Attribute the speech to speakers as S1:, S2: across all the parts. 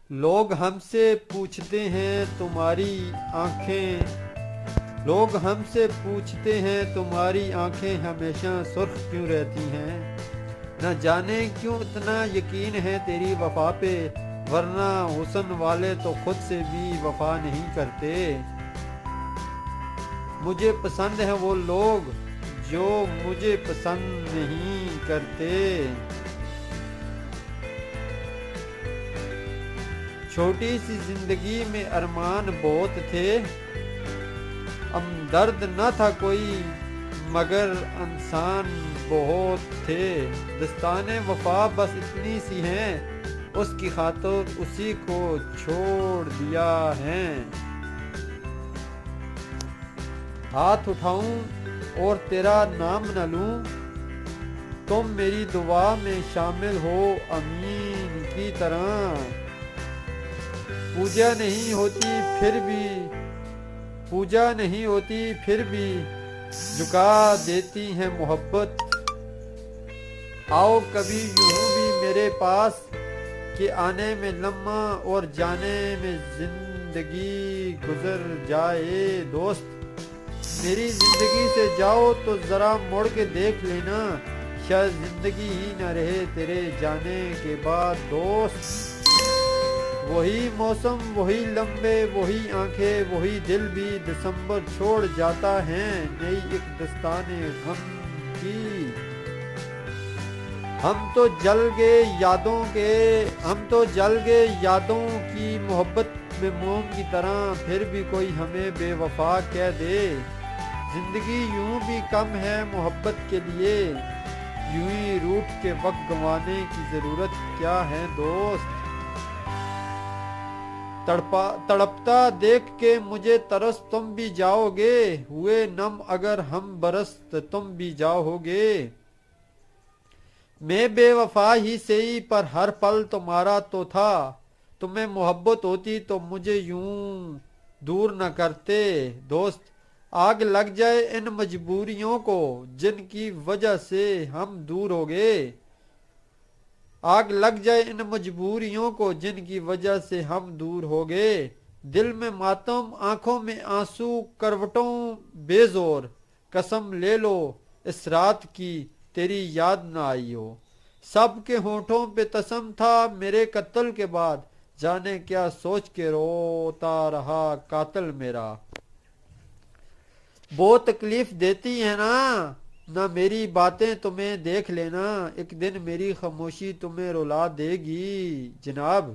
S1: لوگ ہم سے پوچھتے ہیں تمہاری آنکھیں ہمیشہ سرخ کیوں رہتی ہیں، نہ جانے کیوں اتنا یقین ہے تیری وفا پہ، ورنہ حسن والے تو خود سے بھی وفا نہیں کرتے۔ مجھے پسند ہیں وہ لوگ جو مجھے پسند نہیں کرتے۔ چھوٹی سی زندگی میں ارمان بہت تھے، درد نہ تھا کوئی مگر انسان بہت تھے۔ دستان وفا بس اتنی سی ہیں، اس کی خاطر اسی کو چھوڑ دیا ہے۔ ہاتھ اٹھاؤں اور تیرا نام نہ لوں، تم میری دعا میں شامل ہو امین کی طرح۔ پوجا نہیں ہوتی پھر بھی جھکا دیتی ہے محبت۔ آؤ کبھی یوں بھی میرے پاس کہ آنے میں لمحہ اور جانے میں زندگی گزر جائے۔ دوست میری زندگی سے جاؤ تو ذرا مڑ کے دیکھ لینا، شاید زندگی ہی نہ رہے تیرے جانے کے بعد۔ دوست وہی موسم، وہی لمبے، وہی آنکھیں، وہی دل بھی دسمبر چھوڑ جاتا ہے نئی ایک دستان غم کی۔ ہم تو جل گئے یادوں کی محبت میں موم کی طرح، پھر بھی کوئی ہمیں بے وفا کہہ دے۔ زندگی یوں بھی کم ہے محبت کے لیے، یوں ہی روٹھ کے وقت گنوانے کی ضرورت کیا ہے۔ دوست تڑپتا دیکھ کے مجھے ترس تم بھی جاؤ گے، ہوئے نم اگر ہم برس تم بھی جاؤ گے۔ میں بے وفا ہی سہی پر ہر پل تمہارا تو تھا، تمہیں محبت ہوتی تو مجھے یوں دور نہ کرتے۔ دوست آگ لگ جائے ان مجبوریوں کو جن کی وجہ سے ہم دور ہو گئے، آگ لگ جائے ان مجبوریوں کو جن کی وجہ سے ہم دور ہو گئے۔ دل میں ماتم، آنکھوں میں آنسو، کروٹوں بے زور، قسم لے لو اس رات کی تیری یاد نہ آئی ہو۔ سب کے ہونٹوں پہ تسم تھا میرے قتل کے بعد، جانے کیا سوچ کے روتا رہا قاتل میرا۔ بہت تکلیف دیتی ہے نہ میری باتیں تمہیں، دیکھ لینا ایک دن میری خاموشی تمہیں رلا دے گی جناب۔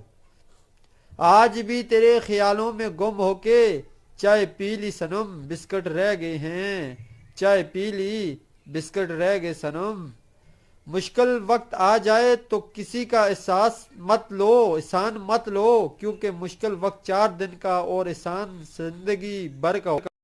S1: آج بھی تیرے خیالوں میں گم ہو کے چائے پی لی صنم، بسکٹ رہ گئے ہیں، چائے پی لی بسکٹ رہ گئے صنم۔ مشکل وقت آ جائے تو کسی کا احسان مت لو، کیونکہ مشکل وقت 4 دن کا اور احسان زندگی بھر کا